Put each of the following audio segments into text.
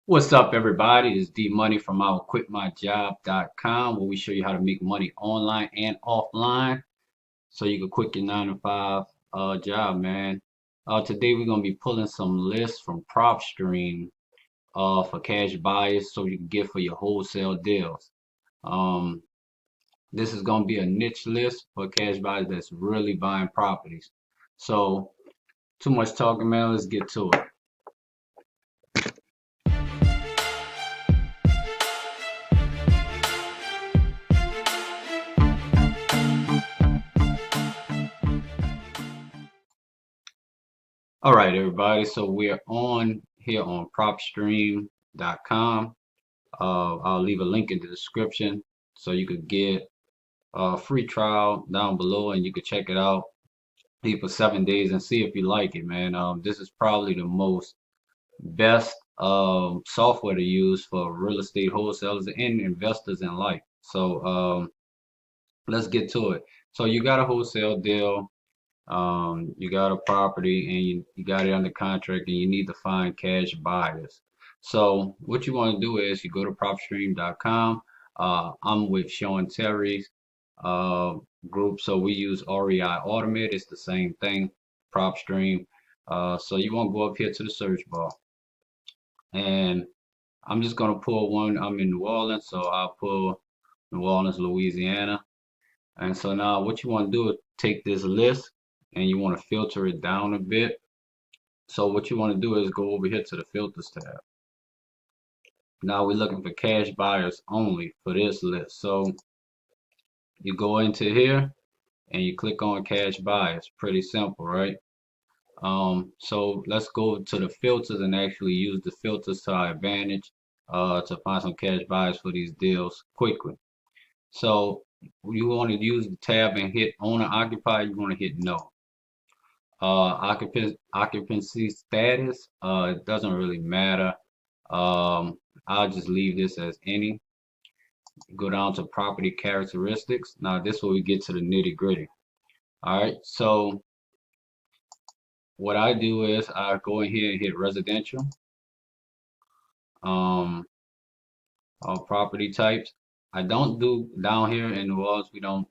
What's up, everybody? It's D Money from OurQuitMyJob.com, where we show you how to make money online and offline so you can quit your 9 to 5 job, man. Today we're gonna be pulling some lists from PropStream for cash buyers so you can get for your wholesale deals. Um, this is gonna be a niche list for cash buyers that's really buying properties. So, too much talking, man. Let's get to it. All right, everybody. So we're on here on propstream.com. I'll leave a link in the description so you could get a free trial down below and you could check it out for 7 days and see if you like it, man. This is probably the most best software to use for real estate wholesalers and investors in life. So let's get to it. So you got a wholesale deal. You got a property and you got it under contract and you need to find cash buyers. So what you want to do is you go to propstream.com. I'm with Sean Terry's uh, group, so we use REI Automate. It's the same thing, PropStream. So you want to go up here to the search bar, and I'm just gonna pull one. I'm in New Orleans, so I'll pull New Orleans, Louisiana. And so now what you want to do is take this list and you want to filter it down a bit. So what you want to do is go over here to the filters tab. Now we're looking for cash buyers only for this list. So you go into here and you click on cash buyers. Pretty simple, right? So let's go to the filters and actually use the filters to our advantage to find some cash buyers for these deals quickly. So you want to use the tab and hit owner occupied, you want to hit no. Occupancy status, it doesn't really matter. I'll just leave this as any. Go down to property characteristics. Now this where we get to the nitty gritty. All right, so what I do is I go in here and hit residential, um, property types. I don't do down here in New Orleans. We don't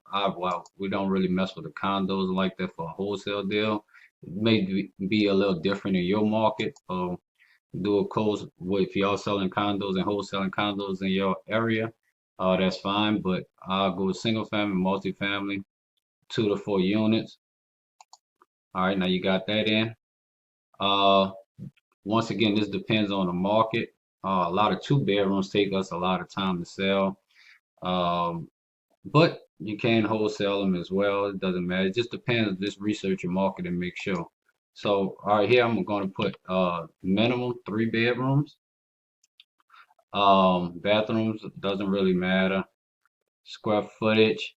really mess with the condos like that for a wholesale deal. It may be a little different in your market. Do a close if y'all selling condos and wholesaling condos in your area, that's fine. But I'll go single family, multifamily, 2 to 4 units. All right, now you got that in. Uh, Once again, this depends on the market. A lot of 2 bedrooms take us a lot of time to sell. Um, but you can wholesale them as well. It doesn't matter. It just depends. Just research your market and make sure. So, all right, here I'm going to put minimum 3 bedrooms. Bathrooms doesn't really matter. Square footage,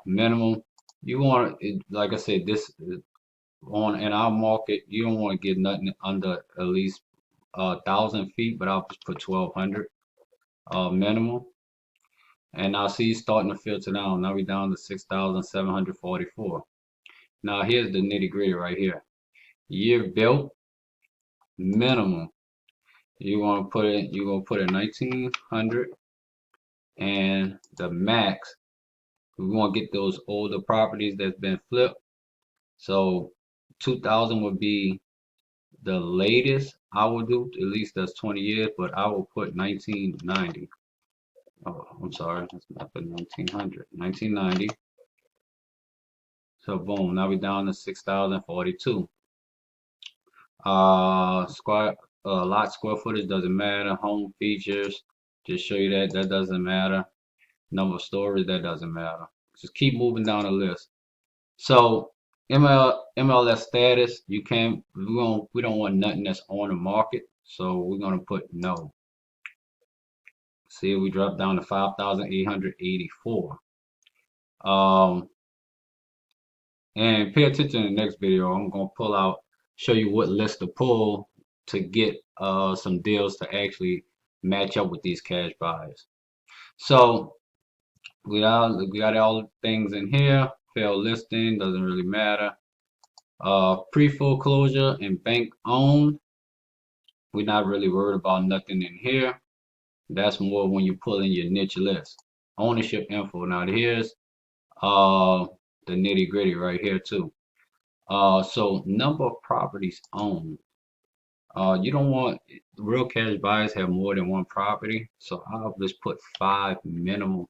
minimum. You want it, like I said, this on in our market, you don't want to get nothing under at least 1,000 feet, but I'll just put 1,200 minimum. And I'll see starting to filter down. Now we're down to 6,744. Now here's the nitty gritty right here. Year built minimum. You're gonna put it 1900, and the max we want to get those older properties that's been flipped. So 2000 would be the latest I would do. At least that's 20 years, but I will put 1990. Oh, I'm sorry, that's not the 1900. 1990. So boom, now we're down to 6042. Square lot square footage doesn't matter. Home features, just show you that doesn't matter. Number of stories, that doesn't matter. Just keep moving down the list. So MLS status, we don't want nothing that's on the market, so we're gonna put no. See, we dropped down to 5,884. Um, and pay attention in the next video. I'm gonna show you what list to pull to get some deals to actually match up with these cash buys. So we got all the things in here. Failed listing doesn't really matter. Pre-foreclosure and bank owned. We're not really worried about nothing in here. That's more when you pull in your niche list. Ownership info. Now here's uh the nitty gritty right here too. So number of properties owned. You don't want real cash buyers have more than one property. So I'll just put 5 minimum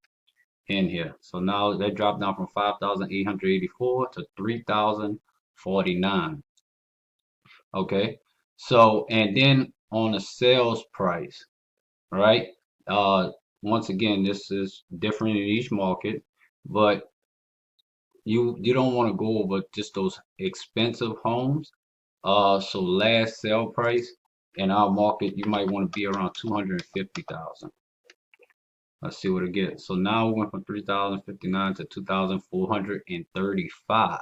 in here. So now that dropped down from 5,884 to 3,049. Okay. So, and then on the sales price, right? Uh, Once again, this is different in each market, but you don't want to go over just those expensive homes. So last sale price in our market, you might want to be around 250,000. Let's see what it gets. So now we went from 3,059 to 2,435.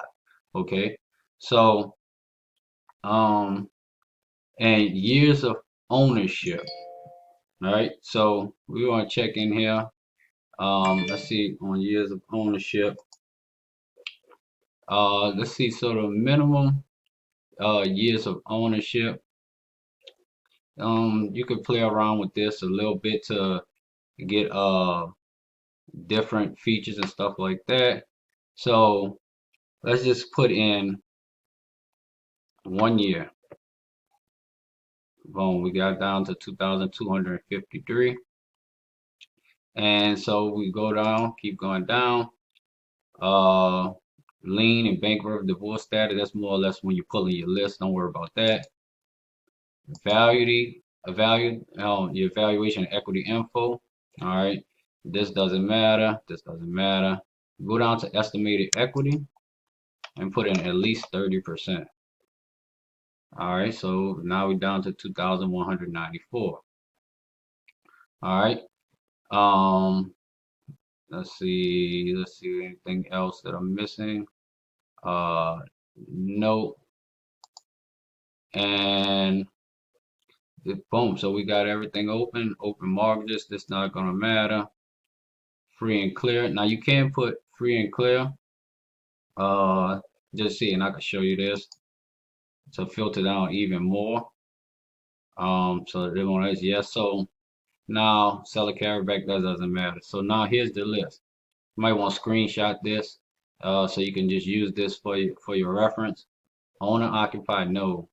Okay. So, um, and years of ownership. All right. So we want to check in here. Let's see on years of ownership. Let's see. So the minimum years of ownership. You could play around with this a little bit to get different features and stuff like that. So let's just put in 1 year. Boom, we got down to 2,253. And so we go down, keep going down. Uh, Lien and bankrupt divorce status, that's more or less when you're pulling your list. Don't worry about that. Your valuation and equity info. All right. This doesn't matter. This doesn't matter. Go down to estimated equity and put in at least 30%. All right. So now we're down to 2,194. All right. Um, let's see anything else that I'm missing. Uh, no. And boom. So we got everything open. Open mortgages. This not gonna matter. Free and clear. Now you can put free and clear. Uh, just see, and I can show you this to filter down even more. So the one is yes. So now seller carryback, that doesn't matter. So now here's the list. You might want to screenshot this, so you can just use this for your reference. Owner occupied, no.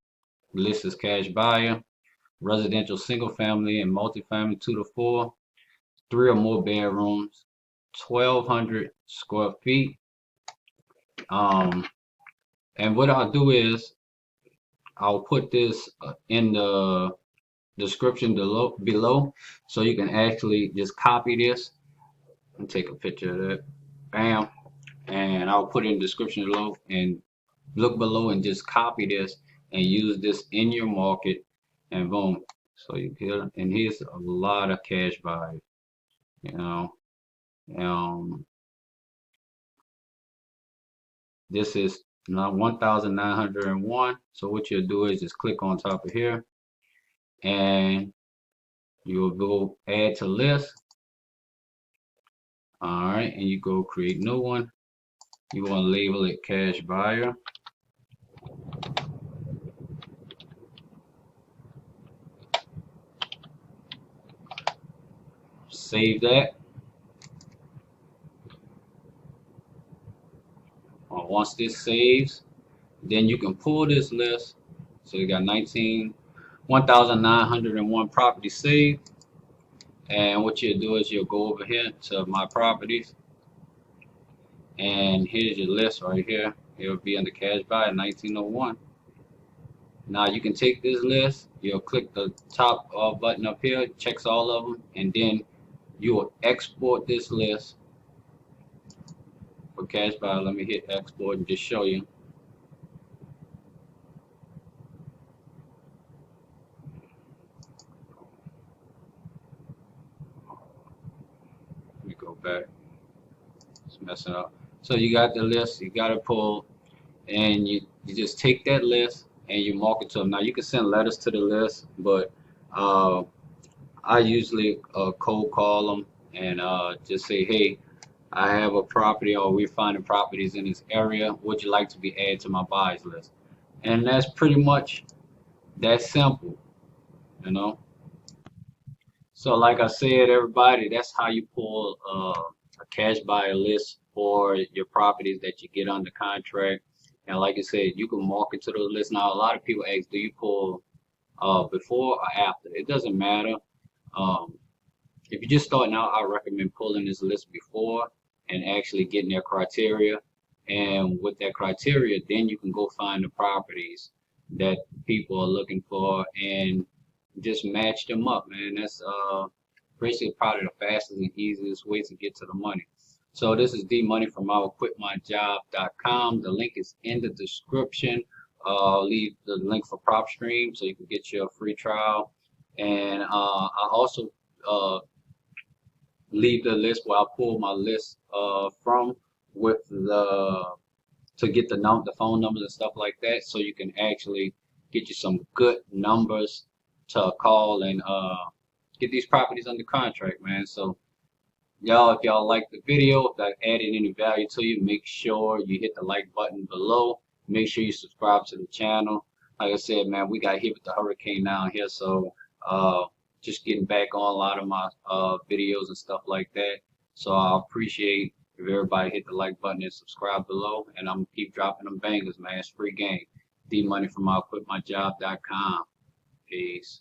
List is cash buyer. Residential single family and multifamily 2 to 4. 3 or more bedrooms. 1,200 square feet. Um, and what I'll do is I'll put this in the description below so you can actually just copy this and take a picture of that. Bam. And I'll put it in the description below and look below and just copy this and use this in your market and boom. So you can, and here's a lot of cash buyers, you know. Um, this is now 1,901. So what you'll do is just click on top of here and you'll go add to list. All right, and you go create new one. You want to label it cash buyer. Save that. Once this saves, then you can pull this list. So you got 1,901 properties saved. And what you'll do is you'll go over here to my properties. And here's your list right here. It'll be under cash buy 1901. Now you can take this list, you'll click the top button up here, checks all of them, and then you will export this list for cash buy. Let me hit export and just show you. Let me go back. It's messing up. So you got the list, you got it pulled, and you just take that list and you mark it to them. Now you can send letters to the list, but uh, I usually cold call them and just say, hey, I have a property or we're finding properties in this area. Would you like to be added to my buyers list? And that's pretty much that simple. you know. So like I said, everybody, that's how you pull a cash buyer list for your properties that you get under contract. And like I said, you can market to those lists. Now, a lot of people ask, do you pull before or after? It doesn't matter. Um, if you're just starting out, I recommend pulling this list before and actually getting their criteria. And with that criteria, then you can go find the properties that people are looking for and just match them up, man. That's basically probably the fastest and easiest way to get to the money. So this is D Money from I'llQuitMyJob.com. The link is in the description. I'll leave the link for PropStream so you can get your free trial. And I also leave the list where I pull my list from with the to get the phone numbers and stuff like that, so you can actually get you some good numbers to call and get these properties under contract, man. So y'all, if y'all like the video, if that added any value to you, make sure you hit the like button below. Make sure you subscribe to the channel. Like I said, man, we got hit with the hurricane down here, so uh, just getting back on a lot of my videos and stuff like that. So I appreciate if everybody hit the like button and subscribe below, and I'm gonna keep dropping them bangers, man. It's free game. D Money from I'llQuitMyJob.com. Peace.